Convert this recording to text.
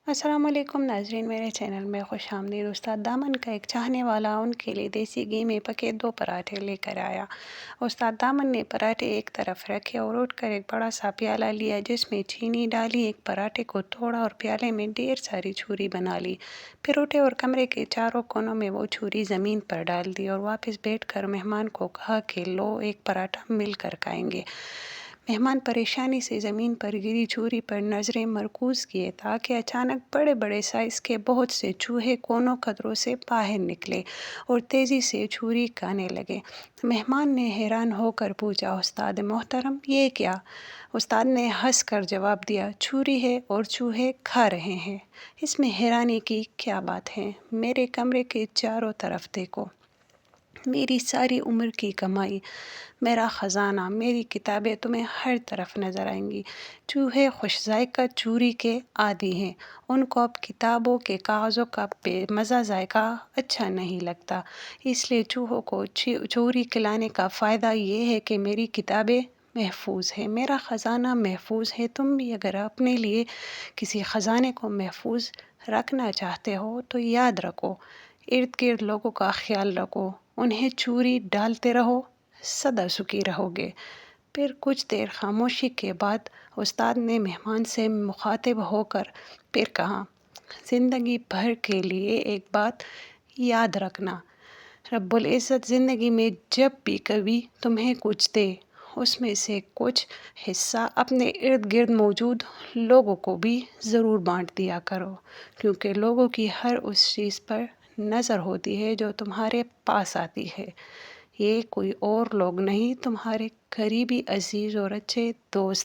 السلام علیکم ناظرین، میرے چینل میں خوش آمدید۔ استاد دامن کا ایک چاہنے والا ان کے لیے دیسی گھی میں پکے 2 پراٹھے لے کر آیا۔ استاد دامن نے پراٹھے ایک طرف رکھے اور اٹھ کر ایک بڑا سا پیالہ لیا جس میں چینی ڈالی، ایک پراٹھے کو توڑا اور پیالے میں ڈھیر ساری چھری بنا لی۔ پھر اٹھے اور کمرے کے چاروں کونوں میں وہ چھری زمین پر ڈال دی اور واپس بیٹھ کر مہمان کو کہا کہ لو، ایک پراٹھا مل کر کھائیں گے۔ مہمان پریشانی سے زمین پر گری چھری پر نظریں مرکوز کیے تاکہ اچانک بڑے بڑے سائز کے بہت سے چوہے کونوں قدروں سے باہر نکلے اور تیزی سے چھری کھانے لگے۔ مہمان نے حیران ہو کر پوچھا، استاد محترم، یہ کیا؟ استاد نے ہنس کر جواب دیا، چھری ہے اور چوہے کھا رہے ہیں، اس میں حیرانی کی کیا بات ہے؟ میرے کمرے کے چاروں طرف دیکھو، میری ساری عمر کی کمائی، میرا خزانہ، میری کتابیں تمہیں ہر طرف نظر آئیں گی۔ چوہے خوش ذائقہ چھری کے عادی ہیں، ان کو اب کتابوں کے کاغذوں کا بے مزہ ذائقہ اچھا نہیں لگتا، اس لیے چوہوں کو چھری کھلانے کا فائدہ یہ ہے کہ میری کتابیں محفوظ ہیں، میرا خزانہ محفوظ ہے۔ تم بھی اگر اپنے لیے کسی خزانے کو محفوظ رکھنا چاہتے ہو تو یاد رکھو، ارد گرد لوگوں کا خیال رکھو، انہیں چھری ڈالتے رہو، سدا سکھی رہو گے۔ پھر کچھ دیر خاموشی کے بعد استاد نے مہمان سے مخاطب ہو کر پھر کہا، زندگی بھر کے لیے ایک بات یاد رکھنا، رب العزت زندگی میں جب بھی کبھی تمہیں کچھ دے، اس میں سے کچھ حصہ اپنے ارد گرد موجود لوگوں کو بھی ضرور بانٹ دیا کرو، کیونکہ لوگوں کی ہر اس چیز پر نظر ہوتی ہے جو تمہارے پاس آتی ہے۔ یہ کوئی اور لوگ نہیں، تمہارے قریبی عزیز اور اچھے دوست